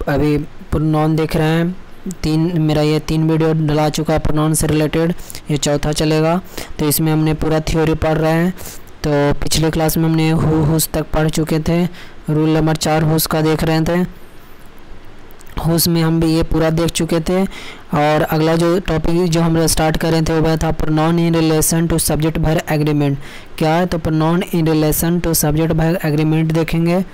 अभी प्रोनाउन देख रहे हैं। मेरा ये 3 वीडियो डला चुका है प्रोनाउन से रिलेटेड, ये चौथा चलेगा। तो इसमें हमने पूरा थ्योरी पढ़ रहे हैं। तो पिछले क्लास में हमने हुस तक पढ़ चुके थे, रूल नंबर 4 हुस का देख रहे थे। हुस में हम भी ये पूरा देख चुके थे। और अगला जो टॉपिक जो हम स्टार्ट कर रहे थे वो था pronoun in relation to subject verb agreement. क्या है? तो pronoun in relation to subject verb agreement देखेंगे।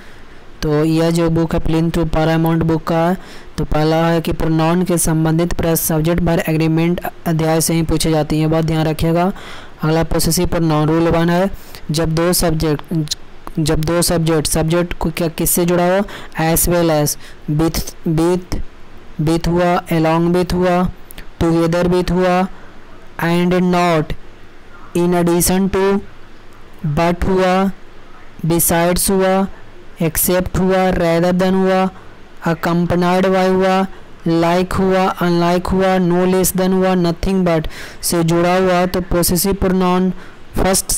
तो यह जो बुक है प्लिंथ पैरामाउंट बुक का है। तो पहला है कि प्रोनाउन के संबंधित सब्जेक्ट वर्ब एग्रीमेंट अध्याय से ही पूछे जाती हैं, बहुत ध्यान रखिएगा। अगला पोसेसिव प्रोनाउन रूल 1 है, जब दो सब्जेक्ट को क्या किससे जुड़ा हो, एज वेल एज विथ हुआ, अलॉन्ग विथ हुआ, टुगेदर विथ हुआ, and not, in addition to, but हुआ, बिसाइड्स हुआ, एक्सेप्ट हुआ, रेदर देन हुआ, अकम्पनाइड बाय हुआ, लाइक हुआ, अनलाइक हुआ, नो लेस देन हुआ, नथिंग बट से जुड़ा हुआ। तो पोसेसिव प्रोनाउन फर्स्ट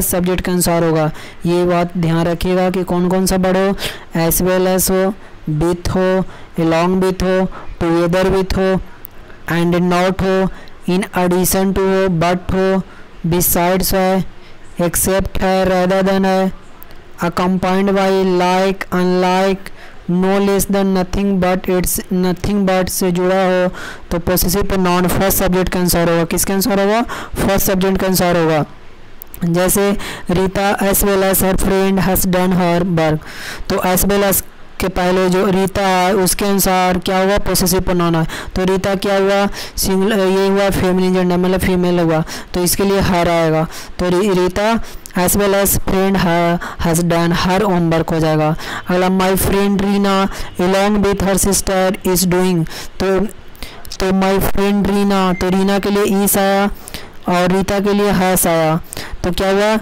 सब्जेक्ट के अनुसार होगा। ये बात ध्यान रखिएगा कि कौन कौन सा वर्ड हो, एज वेल एज हो, विथ हो, अलॉन्ग विथ हो, टुगेदर विथ हो, एंड नॉट हो, इन एडिशन टू हो, बट हो, बिसाइड्स है, एक्सेप्ट है, रेदर देन है, accompanied by, like, unlike, no less than, nothing but, it's nothing but से जुड़ा हो। तो पोसेसिव प्रोनाउन फर्स्ट सब्जेक्ट का आंसर होगा। किसका आंसर होगा? फर्स्ट सब्जेक्ट का आंसर होगा। जैसे Rita as well as her friend has done her work. तो एज वेल एज के पहले जो रीता है उसके अनुसार क्या हुआ? पोसेसिव प्रोनाउन है। तो रीता क्या हुआ? सिंगुलर, ये हुआ फेमिनिन जेंडर, मतलब फीमेल हुआ, तो इसके लिए हर आएगा। तो Rita as well as friend has done her homework हो जाएगा। अगला my friend Reena along with her sister is doing. तो माई फ्रेंड रीना, तो रीना के लिए ईस आया और रीता के लिए हैस आया। तो क्या हुआ?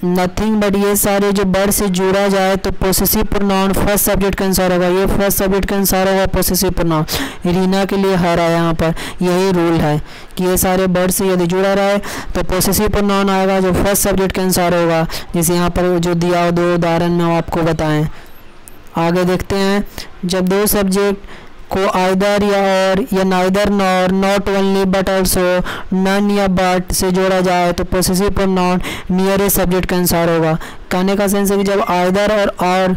Nothing but. ये सारे जो वर्ड से जुड़ा जाए तो पोसेसिव प्रोनाउन फर्स्ट सब्जेक्ट का आंसर होगा। ये फर्स्ट सब्जेक्ट का आंसर होगा पोसेसिव प्रोनाउन। रीना के लिए हर आया यहाँ पर, यही रूल है कि ये सारे वर्ड से यदि जुड़ा रहे तो पोसेसिव प्रोनाउन आएगा जो फर्स्ट सब्जेक्ट का आंसर होगा। जैसे यहाँ पर जो दिया 2 उदाहरण में आपको बताएं। आगे देखते हैं, जब दो सब्जेक्ट को आइदर या और या neither nor, not only but also, none या बट से जोड़ा जाए तो पोसेसिव प्रोनाउन नियरेस्ट सब्जेक्ट का आंसर होगा। कहने का सेंस है कि जब आइदर और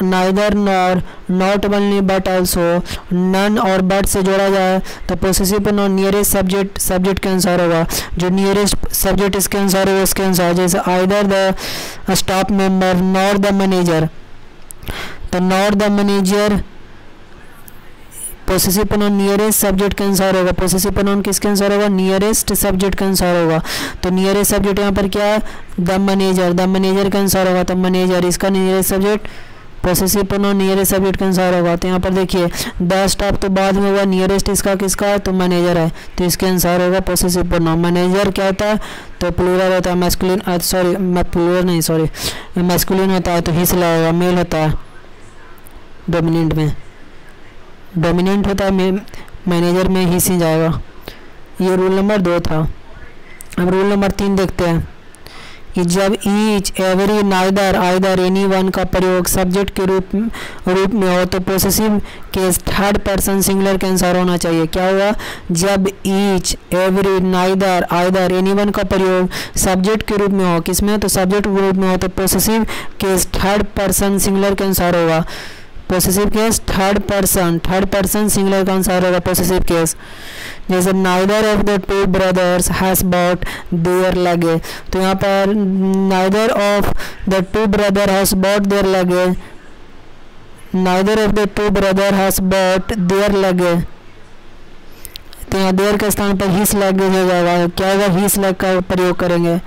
neither nor, not only but also, none और बट से जोड़ा जाए तो पोसेसिव प्रोनाउन नियरेस्ट सब्जेक्ट का आंसर होगा। जो नियरेस्ट सब्जेक्ट इसके आंसर होगा उसके आंसर, जैसे either the staff member nor the manager. तो nor the manager possessive pronoun nearest subject का आंसर होगा। पोसेसिव प्रोनाउन किसका आंसर होगा? नियरेस्ट सब्जेक्ट का आंसर होगा। तो नियरेस्ट सब्जेक्ट यहाँ पर क्या है? The manager. द मैनेजर का आंसर होगा। तो मैनेजर इसका nearest subject, possessive pronoun nearest subject का आंसर होगा। तो यहाँ पर देखिए द स्टाफ तो बाद में हुआ, नियरेस्ट इसका किसका है? तो मैनेजर है, तो इसके आंसर होगा पोसेसिव प्रोनाउन। मैनेजर क्या होता है? तो प्लूरल होता है, मैस्कुलिन, सॉरी मैं प्लूरल नहीं, सॉरी मैस्कुलिन होता है तो हिस लगेगा, मेल होता है डोमिनेंट में, डोमिनेंट होता है मैनेजर में ही सी जाएगा। ये रूल नंबर 2 था। अब रूल नंबर 3 देखते हैं कि जब each, every, neither, either, any one का प्रयोग सब्जेक्ट के रूप में हो तो possessive case third person singular के आंसर होना चाहिए। क्या हुआ? जब each, every, neither, either, any one का प्रयोग सब्जेक्ट के रूप में हो, किसमें? तो सब्जेक्ट के रूप में हो तो possessive case third person singular के आंसर होगा। Possessive case third person singular का आंसर होगा पोसेसिव केस। जैसे neither of the 2 brothers has bought their luggage. तो यहाँ पर neither of the 2 brother has bought their luggage, neither of the 2 brother has bought their luggage. तो यहाँ there के स्थान पर हिज लगेज हो जाएगा। क्या होगा? हिज लग का प्रयोग करेंगे।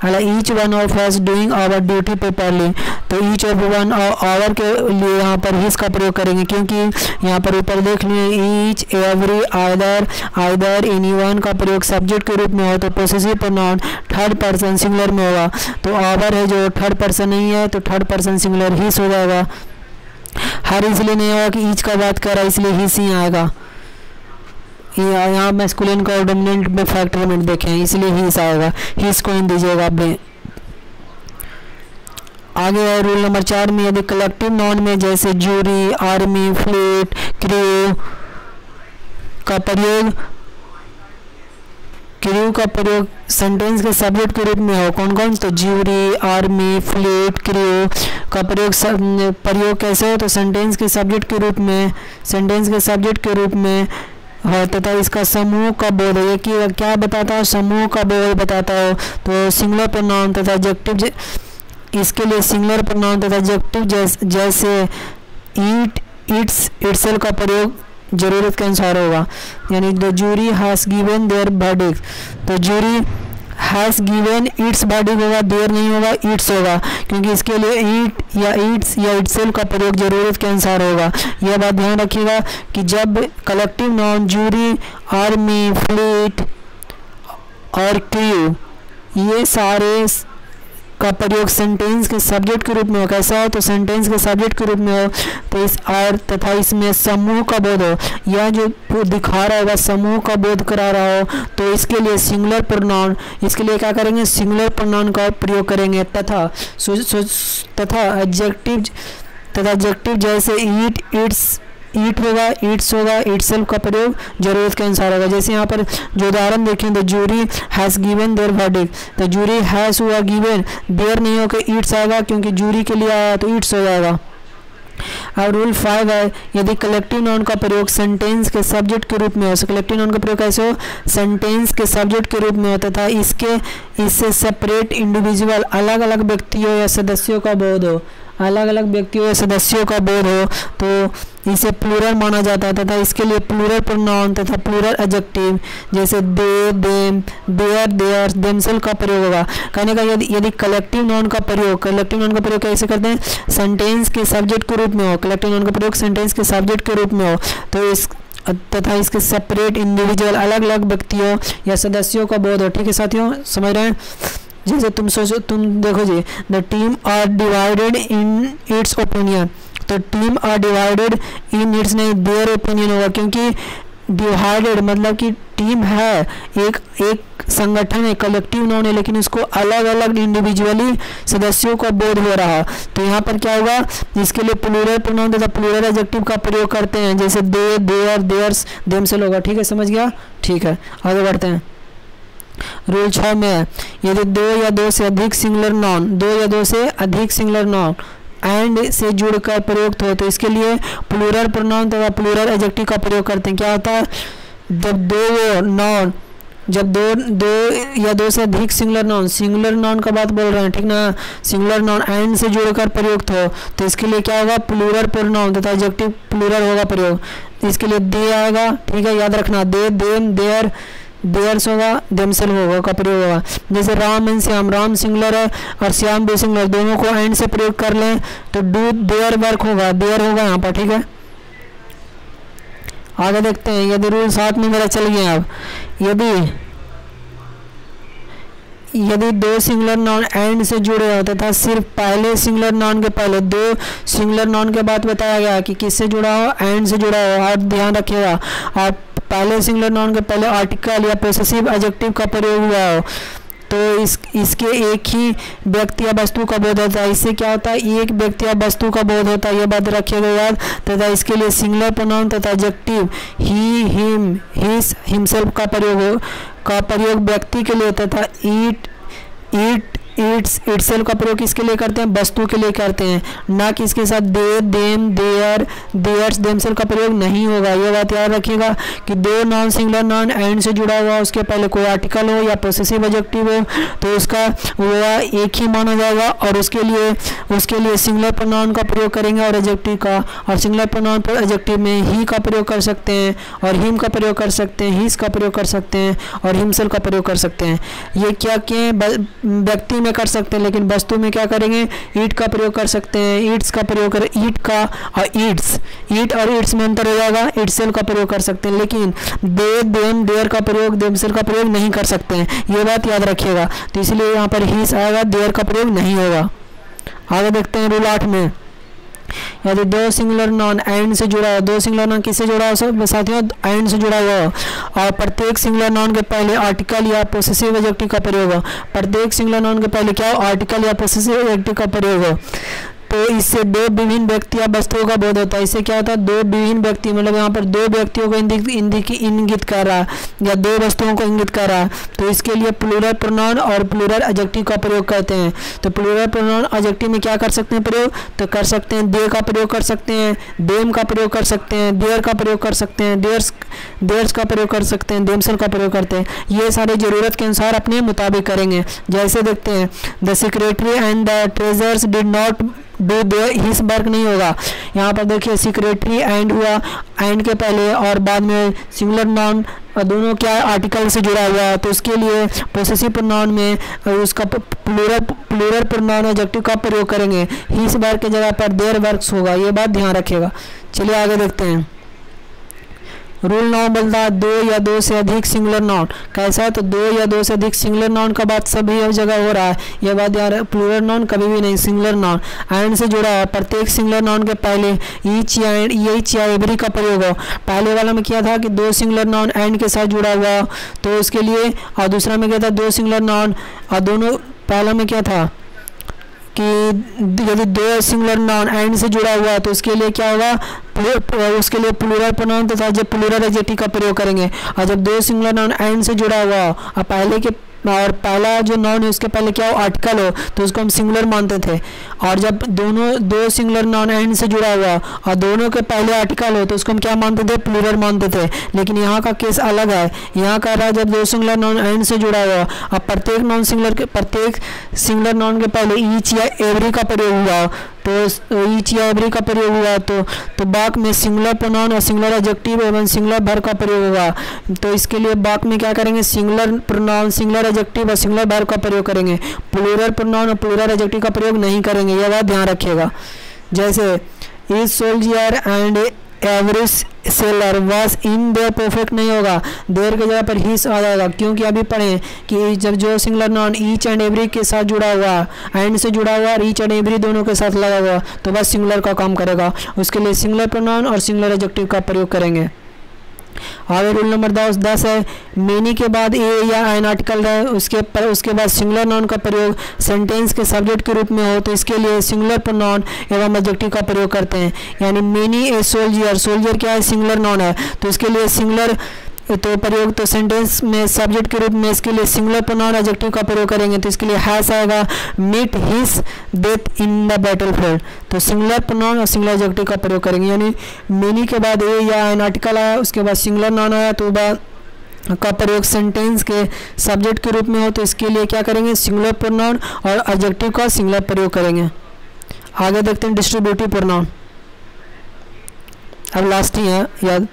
अगला each one of us doing our duty properly. तो ईच ऑफ वन आवर के लिए यहाँ पर हिज का प्रयोग करेंगे, क्योंकि यहाँ पर ऊपर देख लिए each, every, either, any one का प्रयोग सब्जेक्ट के रूप में हो तो possessive pronoun third person singular में होगा। तो आवर है जो थर्ड पर्सन नहीं है तो थर्ड पर्सन सिंगुलर हिज हो जाएगा। हर इसलिए नहीं होगा कि ईच का बात कर रहा है इसलिए हिज ही आएगा। यहाँ मैस्कुलिन का डोमिनेंट में फैक्टरमेंट देखें इसलिए हिज आएगा, हिज को इन दीजिएगा। आगे है रूल नंबर 4 में, यदि कलेक्टिव नाउन में जैसे जूरी, आर्मी, फ्लीट, क्रू का प्रयोग सेंटेंस के सब्जेक्ट के रूप में हो, कौन कौन, तो ज्यूरी, आर्मी, फ्लीट, क्रू का प्रयोग कैसे हो, तो सेंटेंस के सब्जेक्ट के रूप में हो तथा इसका समूह का बोध है। ये क्या बताता है, समूह का बोध बताता हो। तो सिंगुलर प्रोनाउन तथा एडजेक्टिव, इसके लिए सिंगुलर प्रोनाउन तथा एडजेक्टिव जैसे ईट, इट्स, इटसेल्फ का प्रयोग जरूरत के अनुसार होगा। यानी the jury has given their verdict, तो jury has given its verdict होगा, देयर नहीं होगा, इट्स होगा, क्योंकि इसके लिए ईट या इट्स या इटसेल्फ का प्रयोग जरूरत के अनुसार होगा। यह बात ध्यान रखिएगा कि जब collective noun jury, army, fleet और क्रू ये सारे का प्रयोग सेंटेंस के सब्जेक्ट के रूप में हो, कैसा हो, तो सेंटेंस के सब्जेक्ट के रूप में हो, तो इस और तथा इसमें समूह का बोध हो, या जो दिखा रहा होगा समूह का बोध करा रहा हो, तो इसके लिए सिंगुलर प्रोनाउन, इसके लिए क्या करेंगे, सिंगुलर प्रोनाउन का प्रयोग करेंगे। तथा एडजेक्टिव जैसे ईट, इट्स, ईट होगा, इट्स होगा, इटसेल्फ का प्रयोग जरूरत के अनुसार होगा। जैसे यहाँ पर जो उदाहरण देखें, तो jury has given their verdict, तो जूरी हैज़ हुआ, गिवन, देयर नहीं होकर इट्स आएगा, क्योंकि जूरी के लिए आया तो इट्स हो जाएगा। अब रूल 5 है, यदि कलेक्टिव नाउन का प्रयोग सेंटेंस के सब्जेक्ट के रूप में हो, कलेक्टिव नाउन का प्रयोग कैसे हो, सेंटेंस के सब्जेक्ट के रूप में हो तथा इससे सेपरेट इंडिविजुअल अलग अलग व्यक्तियों या सदस्यों का बोध हो, अलग अलग व्यक्तियों या सदस्यों का बोध हो, तो इसे प्लूरल माना जाता है। तथा इसके लिए प्लूरल प्रोनाउन तथा प्लूरल एडजेक्टिव जैसे दे, देम, देयर, देयर्स, देमसेल्फ का प्रयोग होगा। कहने का यदि कलेक्टिव नाउन का प्रयोग कैसे करते हैं, सेंटेंस के सब्जेक्ट के रूप में हो, कलेक्टिव नाउन का प्रयोग सेंटेंस के सब्जेक्ट के रूप में हो, तो तथा इसके सेपरेट इंडिविजुअल अलग अलग व्यक्तियों या सदस्यों का बोध हो। ठीक है साथियों, समझ रहे हैं। जैसे तुम देखो जी, the team are divided in its opinion, तो team are divided in its नहीं, देयर ओपिनियन होगा, क्योंकि डिवाइडेड मतलब कि टीम है, एक संगठन है, कलेक्टिव नाउन है, लेकिन इसको अलग अलग इंडिविजुअली सदस्यों का बोध हो रहा। तो यहाँ पर क्या होगा, इसके लिए प्लूरल प्रोनाउन तथा प्लूरल एडजेक्टिव का प्रयोग करते हैं, जैसे दे, देयर, देयर्स, देमसेल्फ होगा। ठीक है, समझ गया। ठीक है, आगे बढ़ते हैं। रूल 6 में है, यदि दो या दो से अधिक सिंगुलर नाउन एंड से जुड़कर प्रयुक्त हो, तो इसके लिए प्लूरल प्रोनाउन तथा प्लूरल एडजेक्टिव का प्रयोग करते हैं। क्या होता है, जब दो या दो से अधिक सिंगुलर नाउन का बात बोल रहे हैं, ठीक ना, सिंगुलर नाउन एंड से जुड़कर प्रयुक्त हो, तो इसके लिए क्या होगा, प्लूरल प्रोनाउन तथा एडजेक्टिव प्लूरल होगा प्रयोग। इसके लिए दे आएगा, ठीक है, याद रखना, दे, देम, देयर, देयर्स होगा, देमसेल्फ होगा का प्रयोग होगा। जैसे राम एंड श्याम, राम सिंगुलर है और श्याम भी सिंगुलर, दोनों को एंड से प्रयोग कर लें तो डू देयर वर्क होगा, देयर होगा यहाँ पर। ठीक है, आगे देखते हैं। यदि रूल 7 में मेरा चल गया, अब यदि दो सिंगुलर नाउन एंड से जुड़े हो तथा सिर्फ पहले सिंगुलर नाउन के पहले दो सिंगुलर नाउन के बाद बताया गया कि किससे जुड़ा हो, एंड से जुड़ा हो। आप ध्यान रखिएगा, आप पहले सिंगुलर नाउन के पहले आर्टिकल या पोसेसिव एडजेक्टिव का प्रयोग हुआ हो, तो इसके एक ही व्यक्ति या वस्तु का बोध होता है। इससे क्या होता है, एक व्यक्ति या वस्तु का बोध होता है, ये बात रखिएगा याद। तथा इसके लिए सिंगुलर प्रोनाउन तथा एडजेक्टिव ही, हिम, हिज, हिमसेल्फ का प्रयोग व्यक्ति के लिए तथा ईट, इट्स, इटसेल्फ का प्रयोग किसके लिए करते हैं, वस्तु के लिए करते हैं, ना कि इसके साथ दे, देम, देयर, देयर्स, देमसेल्फ का प्रयोग नहीं होगा। ये बात याद रखिएगा कि दो नाउन सिंगुलर नाउन एंड से जुड़ा हुआ, उसके पहले कोई आर्टिकल हो या पोसेसिव एडजेक्टिव हो, तो उसका वो एक ही माना जाएगा और उसके लिए सिंगुलर प्रोनाउन का प्रयोग करेंगे और एडजेक्टिव का, और सिंगुलर प्रोनाउन पर एडजेक्टिव में ही का प्रयोग कर सकते हैं और हिम का प्रयोग कर सकते हैं, हिज का प्रयोग कर सकते हैं और हिमसेल्फ का प्रयोग कर सकते हैं। ये क्या व्यक्ति में कर सकते हैं, लेकिन वस्तु में क्या करेंगे, ईट का प्रयोग कर सकते हैं, ईट्स का प्रयोग कर, ईट का और ईट और ईट्स में अंतर हो जाएगा, इटसेल्फ का प्रयोग कर सकते हैं, लेकिन दे, देम, देयर का प्रयोग, देमसेल्फ का प्रयोग नहीं कर सकते हैं। ये बात याद रखिएगा। तो इसलिए यहाँ पर हिज आएगा, देयर का प्रयोग नहीं होगा। आगे देखते हैं रूल 8 में, यदि दो सिंगुलर नाउन एंड से जुड़ा हो, दो सिंगुलर नाउन किससे जुड़ा हो साथियों, एंड से जुड़ा हुआ हो, और प्रत्येक सिंगुलर नाउन के पहले आर्टिकल या पोसेसिव एडजेक्टिव का प्रयोग हो, प्रत्येक सिंगुलर नाउन के पहले क्या हो, आर्टिकल या पोसेसिव एडजेक्टिव का प्रयोग हो, तो इससे दो विभिन्न व्यक्ति या वस्तुओं का बोध होता है। इससे क्या होता है, दो विभिन्न व्यक्ति, मतलब यहाँ पर दो व्यक्तियों को इंगित कर रहा है या दो वस्तुओं को इंगित कर रहा है, तो इसके लिए प्लूरल प्रोनाउन और प्लूरल एडजेक्टिव का प्रयोग करते हैं। तो प्लूरल प्रोनाउन एडजेक्टिव में क्या कर सकते हैं प्रयोग, तो कर सकते हैं दे का प्रयोग कर सकते हैं, देम का प्रयोग कर सकते हैं, देयर का प्रयोग कर सकते हैं, देयर्स का प्रयोग कर सकते हैं, देमसेल्फ का प्रयोग करते हैं। ये सारे ज़रूरत के अनुसार अपने मुताबिक करेंगे। जैसे देखते हैं, the secretary and the treasures did not do their his work नहीं होगा। यहाँ पर देखिए सेक्रेटरी एंड हुआ, एंड के पहले और बाद में सिंगुलर नाउन, दोनों क्या आर्टिकल से जुड़ा हुआ है, तो उसके लिए पोसेसिव प्रोनाउन में उसका प्लूरल प्रोनाउन एडजेक्टिव का प्रयोग करेंगे। हिज वर्क की जगह पर देयर वर्क्स होगा, ये बात ध्यान रखिएगा। चलिए आगे देखते हैं। रूल 9 बोलता है दो या दो से अधिक सिंगुलर नाउन। कैसा है, तो दो या दो से अधिक सिंगुलर नाउन का बात सभी जगह हो रहा है, यह बात यार, प्लूरल नाउन कभी भी नहीं, सिंगुलर नाउन एंड से जुड़ा है। प्रत्येक सिंगुलर नाउन के पहले ईच या एवरी का प्रयोग हो। पहले वाला में क्या था कि दो सिंगुलर नाउन एंड के साथ जुड़ा हुआ, तो उसके लिए, और दूसरा में क्या था दो सिंगुलर नाउन, और दोनों, पहला में क्या था कि यदि दो सिंगुलर नाउन एंड से जुड़ा हुआ है तो उसके लिए क्या होगा, उसके लिए प्लूरल प्रोनाउन तथा जब प्लूरल एडजेक्टिव का प्रयोग करेंगे। और जब दो सिंगुलर नाउन एंड से जुड़ा हुआ हो और पहले के और पहला जो नाउन है उसके पहले क्या हो, आर्टिकल हो, तो उसको हम सिंगुलर मानते थे। और जब दो सिंगुलर नाउन एंड से जुड़ा हुआ और दोनों के पहले आर्टिकल हो तो उसको हम क्या मानते थे, प्लूरल मानते थे। लेकिन यहाँ का केस अलग है। यहाँ कह रहा है जब दो सिंगुलर नाउन एंड से जुड़ा हुआ और प्रत्येक सिंगुलर नाउन के पहले ईच या एवरी का प्रयोग हुआ, तो ईच या एवरी का प्रयोग हुआ तो बाक में सिंगुलर प्रोनाउन और सिंगुलर एडजेक्टिव एवं सिंगुलर वर्ब का प्रयोग होगा। तो इसके लिए बाक में क्या करेंगे, सिंगुलर प्रोनाउन, सिंगुलर एडजेक्टिव और सिंगुलर वर्ब का प्रयोग करेंगे, प्लूरल प्रोनाउन और प्लूरल एडजेक्टिव का प्रयोग नहीं करेंगे, यह बात ध्यान रखिएगा। जैसे is soldier and average seller was in their perfect नहीं होगा, देयर की जगह पर हिज आ जाएगा, क्योंकि अभी पढ़ें कि जब जो singular noun each and every के साथ जुड़ा हुआ, एंड से जुड़ा हुआ और ईच एंड एवरी दोनों के साथ लगा हुआ, तो बस सिंगुलर का काम करेगा। उसके लिए सिंगुलर प्रोनाउन और सिंगुलर एडजेक्टिव का प्रयोग करेंगे। आगे रूल नंबर 10 है, मेनी के बाद ए या एन आर्टिकल रहे, उसके बाद सिंगुलर नाउन का प्रयोग सेंटेंस के सब्जेक्ट के रूप में हो, तो इसके लिए सिंगुलर प्रोनाउन एवं एडजेक्टिव का प्रयोग करते हैं। यानी मेनी ए सोल्जियर, सोल्जियर क्या है, सिंगुलर नाउन है, तो इसके लिए सिंगुलर तो प्रयोग, तो सेंटेंस में सब्जेक्ट के रूप में इसके लिए सिंगुलर प्रोनाउन एडजेक्टिव का प्रयोग करेंगे, तो इसके लिए हैज आएगा, meet his death in the battlefield, तो सिंगुलर प्रोनाउन और सिंगुलर एडजेक्टिव का प्रयोग करेंगे। यानी मेनी के बाद ए या एन आर्टिकल आया, उसके बाद सिंगुलर नाउन आया, तो बाद का प्रयोग सेंटेंस के सब्जेक्ट के रूप में हो, तो इसके लिए क्या करेंगे, सिंगुलर प्रोनाउन और एडजेक्टिव का सिंगुलर प्रयोग करेंगे। आगे देखते हैं डिस्ट्रीब्यूटिव प्रोनाउन, अब लास्ट ही है याद।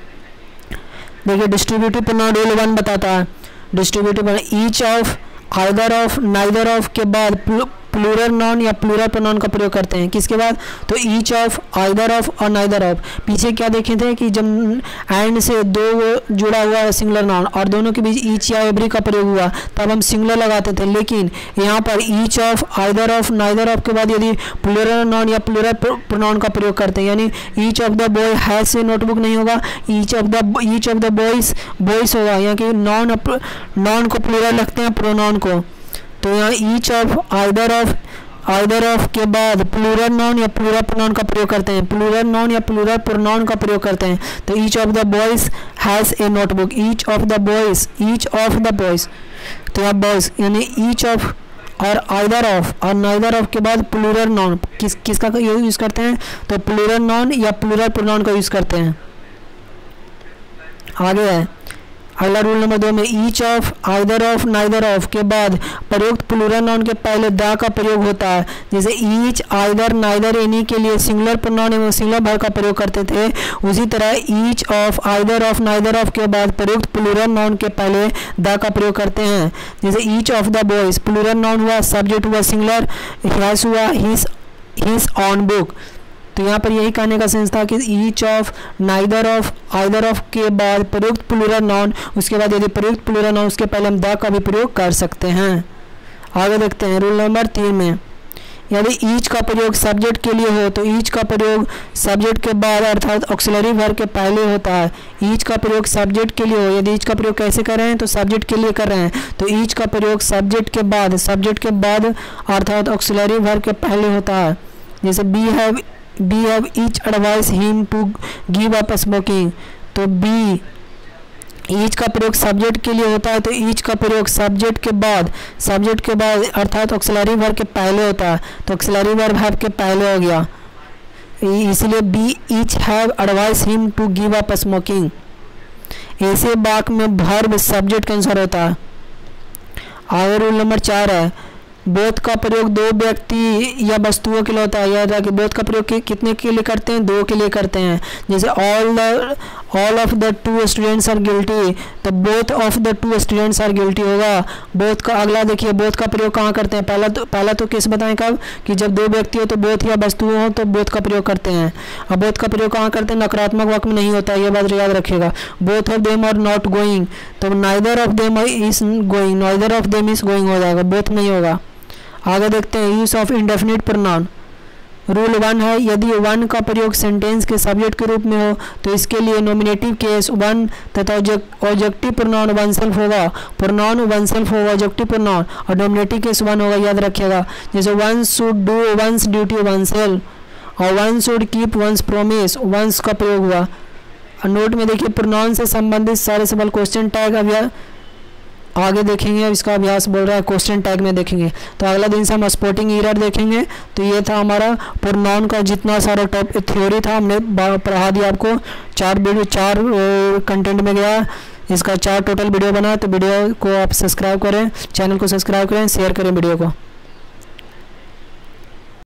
देखिए डिस्ट्रीब्यूटिव प्रोनाउन रूल 1 बताता है, distributive pronoun each of, either of, neither of के बाद प्लूरल नाउन या प्लूरल प्रोनाउन का प्रयोग करते हैं। किसके बाद, तो ईच ऑफ, आइदर ऑफ और नाइदर ऑफ। पीछे क्या देखे थे कि जब एंड से दो जुड़ा हुआ है सिंगुलर नाउन और दोनों के बीच ईच या एवरी का प्रयोग हुआ तब हम सिंगुलर लगाते थे, लेकिन यहाँ पर each of, either of, neither of के बाद यदि प्लूरल नाउन या प्लूरल प्रोनाउन का प्रयोग करते हैं, यानी each of the boy has से नोटबुक नहीं होगा, ईच ऑफ द बॉयज होगा, यहाँ कि नॉन को प्लूरल रखते हैं प्रोनाउन को, तो यहाँ ईच ऑफ, आइदर ऑफ के बाद प्लूरल नाउन या प्लूरल प्रोनाउन का प्रयोग करते हैं, प्लूरल नाउन या प्लूरल प्रोनाउन का प्रयोग करते हैं। तो each of the boys has a notebook, each of the boys, तो यहाँ बॉयज यानी ईच ऑफ और आइदर ऑफ और नाइदर ऑफ के बाद प्लूरल नाउन किसका यूज़ करते हैं, तो प्लूरल नाउन या प्लूरल प्रोनाउन का यूज़ करते हैं। आगे है अगला रूल नंबर 2 में each of, either of, neither of के बाद प्रयुक्त प्लूरल नाउन के पहले द का प्रयोग होता है। जैसे ईच, आइदर, नाइदर, एनी के लिए सिंगुलर प्रोनाउन एवं सिंगुलर वर्ब का प्रयोग करते थे, उसी तरह each of, either of, neither of के बाद प्रयुक्त प्लूरल नाउन के पहले द का प्रयोग करते हैं। जैसे each of the boys, plural noun हुआ, सब्जेक्ट हुआ सिंगुलर, हैज हुआ हिज ऑन बुक। तो यहाँ पर यही कहने का सेंस था कि each of, neither of, either of के बाद प्रयुक्त प्लूरल नाउन, उसके बाद यदि प्रयुक्त प्लूरल नाउन उसके पहले हम द का भी प्रयोग कर सकते हैं। आगे देखते हैं रूल नंबर 3 में यदि ईच का प्रयोग सब्जेक्ट के लिए हो तो ईच का प्रयोग सब्जेक्ट के बाद अर्थात ऑक्सिलरी वर्ब के पहले होता है। ईच का प्रयोग सब्जेक्ट के लिए हो, यदि ईच का प्रयोग कैसे कर रहे हैं तो सब्जेक्ट के लिए कर रहे हैं, तो ईच का प्रयोग सब्जेक्ट के बाद अर्थात ऑक्सिलरी वर्ब के पहले होता है। जैसे we have each advise him to give up smoking, तो बी ईच का प्रयोग सब्जेक्ट के लिए होता है, तो ईच का प्रयोग सब्जेक्ट के बाद अर्थात ऑक्सिलरी वर्ब के पहले होता है, तो ऑक्सिलरी वर्ब हैव के पहले हो गया, इसलिए we each have advise him to give up smoking. ऐसे वाक्य में वर्ब सब्जेक्ट का आंसर होता है। आगे रूल नंबर 4 है, बोथ का प्रयोग दो व्यक्ति या वस्तुओं के लिए होता है। याद रखिए बोथ का प्रयोग कितने के लिए करते हैं, दो के लिए करते हैं। जैसे all of the two students are guilty, तो both of the two students are guilty होगा। बोथ का अगला देखिए, बोथ का प्रयोग कहाँ करते हैं, पहला तो किस बताएं कब, कि जब दो व्यक्ति हो तो बोथ या वस्तुओं हो तो बोथ का प्रयोग करते हैं। अब बोथ का प्रयोग कहाँ करते हैं, नकारात्मक वाक्य में नहीं होता है, ये बात याद रखिएगा। Both of them are not going, तो neither of them is going, neither of them is going हो जाएगा, बोथ नहीं होगा। आगे देखते हैं use of indefinite pronoun. Rule 1 है, यदि वन का प्रयोग सेंटेंस के सब्जेक्ट के रूप में हो तो इसके लिए नॉमिनेटिव केस वन तथा ऑब्जेक्टिव प्रोनाउन वन सेल्फ होगा। प्रोनाउन वन सेल्फ होगा, ऑब्जेक्टिव प्रोनाउन, और नॉमिनेटिव केस वन होगा, याद रखिएगा। जैसे one should do one's duty oneself, और one should keep one's promise, one's का प्रयोग हुआ। और नोट में देखिए प्रोनाउन से संबंधित सारे सवाल क्वेश्चन टैग अभी आगे देखेंगे, इसका अभ्यास बोल रहा है क्वेश्चन टैग में देखेंगे। तो अगला दिन से हम स्पोर्टिंग एरर देखेंगे। तो ये था हमारा प्रोनाउन का जितना सारा टॉपिक थ्योरी था हमने पढ़ा दिया आपको। 4 कंटेंट में गया, इसका 4 टोटल वीडियो बना। तो वीडियो को आप सब्सक्राइब करें, चैनल को सब्सक्राइब करें, शेयर करें वीडियो को।